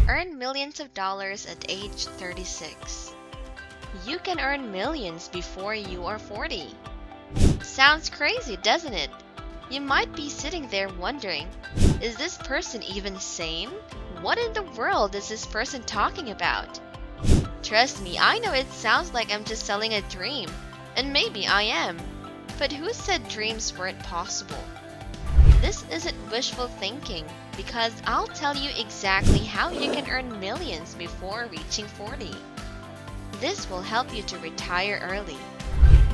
Earn millions of dollars at age 36. You can earn millions before you are 40. Sounds crazy, doesn't it? You might be sitting there wondering, is this person even sane? What in the world is this person talking about? Trust me, I know it sounds like I'm just selling a dream, and maybe I am. But who said dreams weren't possible? This isn't wishful thinking, because I'll tell you exactly how you can earn millions before reaching 40. This will help you to retire early.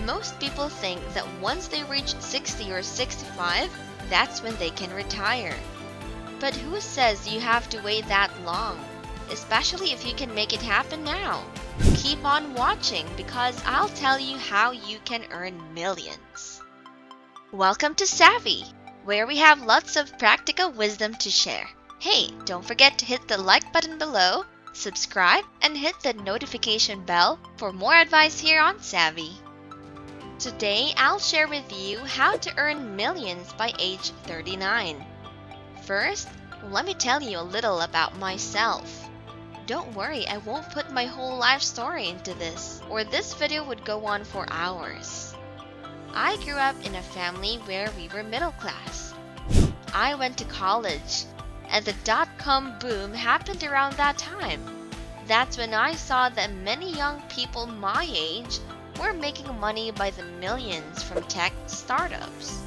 Most people think that once they reach 60 or 65, that's when they can retire. But who says you have to wait that long? Especially if you can make it happen now. Keep on watching because I'll tell you how you can earn millions. Welcome to Savvy, where we have lots of practical wisdom to share. Hey, don't forget to hit the like button below, subscribe, and hit the notification bell for more advice here on Savvy. Today, I'll share with you how to earn millions by age 39. First, let me tell you a little about myself. Don't worry, I won't put my whole life story into this, or this video would go on for hours. I grew up in a family where we were middle class. I went to college, and the dot-com boom happened around that time. That's when I saw that many young people my age were making money by the millions from tech startups.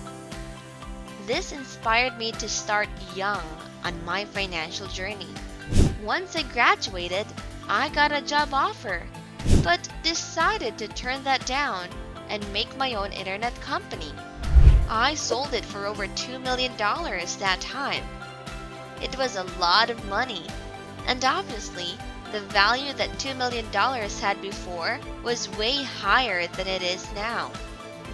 This inspired me to start young on my financial journey. Once I graduated, I got a job offer, but decided to turn that down and make my own internet company. I sold it for over $2 million that time. It was a lot of money, and obviously, the value that $2 million had before was way higher than it is now.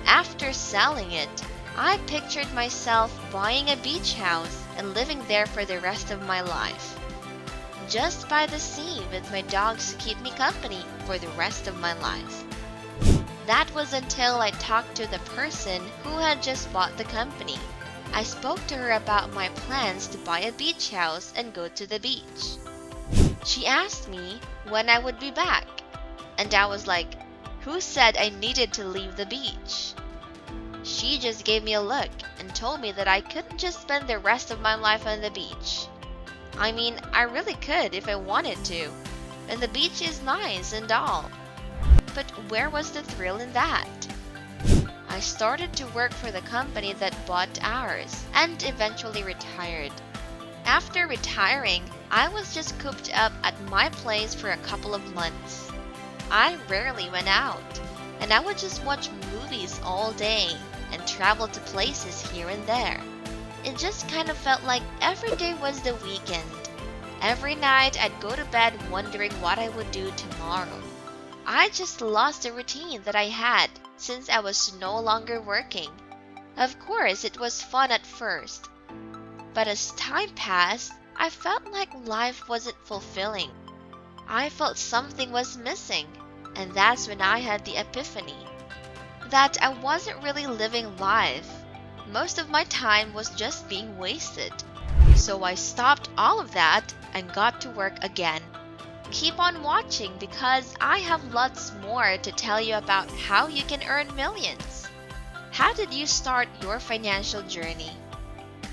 After selling it, I pictured myself buying a beach house and living there for the rest of my life. Just by the sea with my dogs to keep me company for the rest of my life. That was until I talked to the person who had just bought the company. I spoke to her about my plans to buy a beach house and go to the beach. She asked me when I would be back, and I was like, who said I needed to leave the beach? She just gave me a look and told me that I couldn't just spend the rest of my life on the beach. I mean, I really could if I wanted to, and the beach is nice and all. But where was the thrill in that? I started to work for the company that bought ours and eventually retired. After retiring, I was just cooped up at my place for a couple of months. I rarely went out, and I would just watch movies all day and travel to places here and there. It just kind of felt like every day was the weekend. Every night I'd go to bed wondering what I would do tomorrow. I just lost the routine that I had since I was no longer working. Of course, it was fun at first. But as time passed, I felt like life wasn't fulfilling. I felt something was missing, and that's when I had the epiphany that I wasn't really living life. Most of my time was just being wasted. So I stopped all of that and got to work again. Keep on watching because I have lots more to tell you about how you can earn millions. How did you start your financial journey?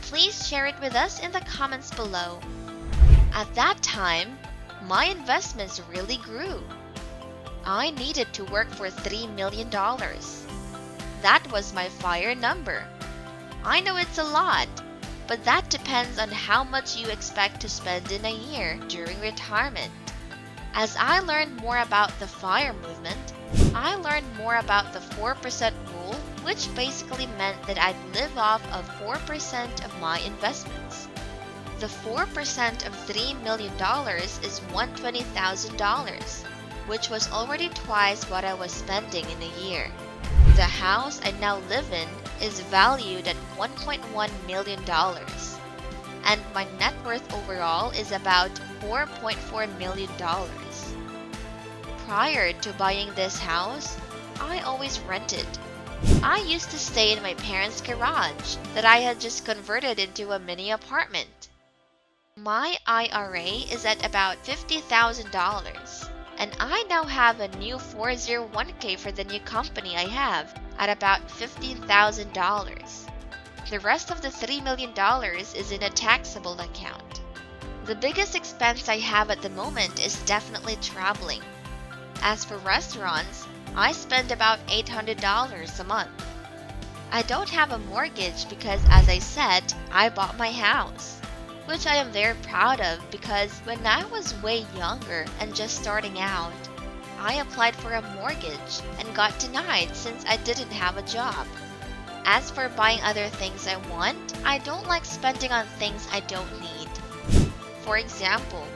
Please share it with us in the comments below. At that time, my investments really grew. I needed to work for $3 million. That was my FIRE number. I know it's a lot, but that depends on how much you expect to spend in a year during retirement. As I learned more about the FIRE movement, I learned more about the 4% rule, which basically meant that I'd live off of 4% of my investments. The 4% of $3 million is $120,000, which was already twice what I was spending in a year. The house I now live in is valued at $1.1 million, and my net worth overall is about $4.4 million. Prior to buying this house, I always rented. I used to stay in my parents' garage that I had just converted into a mini apartment. My IRA is at about $50,000, and I now have a new 401k for the new company I have at about $15,000. The rest of the $3 million is in a taxable account. The biggest expense I have at the moment is definitely traveling. As for restaurants, I spend about $800 a month. I don't have a mortgage because, as I said, I bought my house, which I am very proud of because when I was way younger and just starting out, I applied for a mortgage and got denied since I didn't have a job. As for buying other things I want, I don't like spending on things I don't need. For example,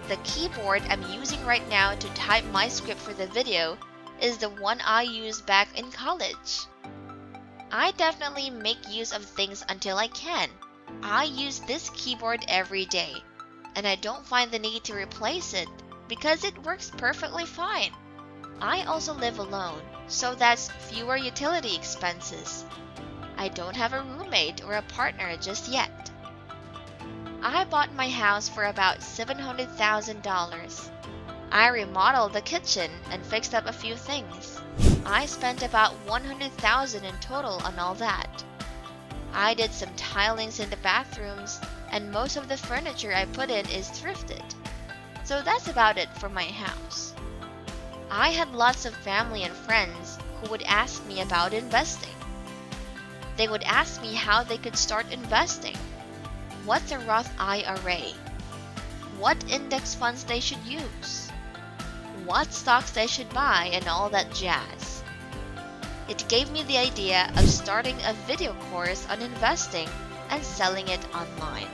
the keyboard I'm using right now to type my script for the video is the one I used back in college. I definitely make use of things until I can. I use this keyboard every day, and I don't find the need to replace it because it works perfectly fine. I also live alone, so that's fewer utility expenses. I don't have a roommate or a partner just yet. I bought my house for about $700,000. I remodeled the kitchen and fixed up a few things. I spent about $100,000 in total on all that. I did some tilings in the bathrooms, and most of the furniture I put in is thrifted. So that's about it for my house. I had lots of family and friends who would ask me about investing. They would ask me how they could start investing, what's a Roth IRA, what index funds they should use, what stocks they should buy, and all that jazz. It gave me the idea of starting a video course on investing and selling it online.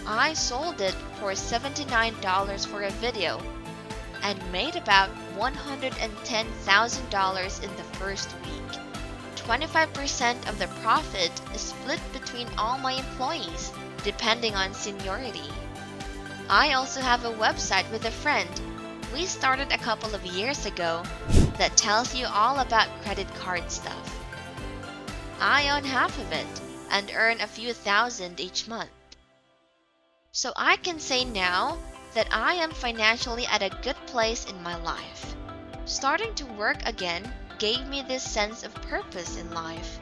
I sold it for $79 for a video and made about $110,000 in the first week. 25% of the profit is split between all my employees, depending on seniority. I also have a website with a friend we started a couple of years ago that tells you all about credit card stuff. I own half of it and earn a few thousand each month. So I can say now that I am financially at a good place in my life. Starting to work again gave me this sense of purpose in life,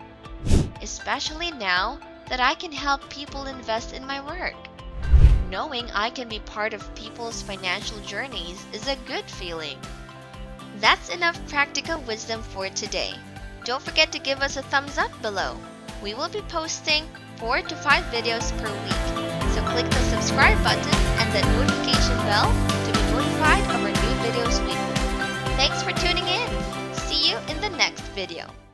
especially now that I can help people invest in my work. Knowing I can be part of people's financial journeys is a good feeling. That's enough practical wisdom for today. Don't forget to give us a thumbs up below. We will be posting 4 to 5 videos per week, so click the subscribe button and the notification bell to be notified of our new videos weekly. Thanks for tuning in. See you in the next video.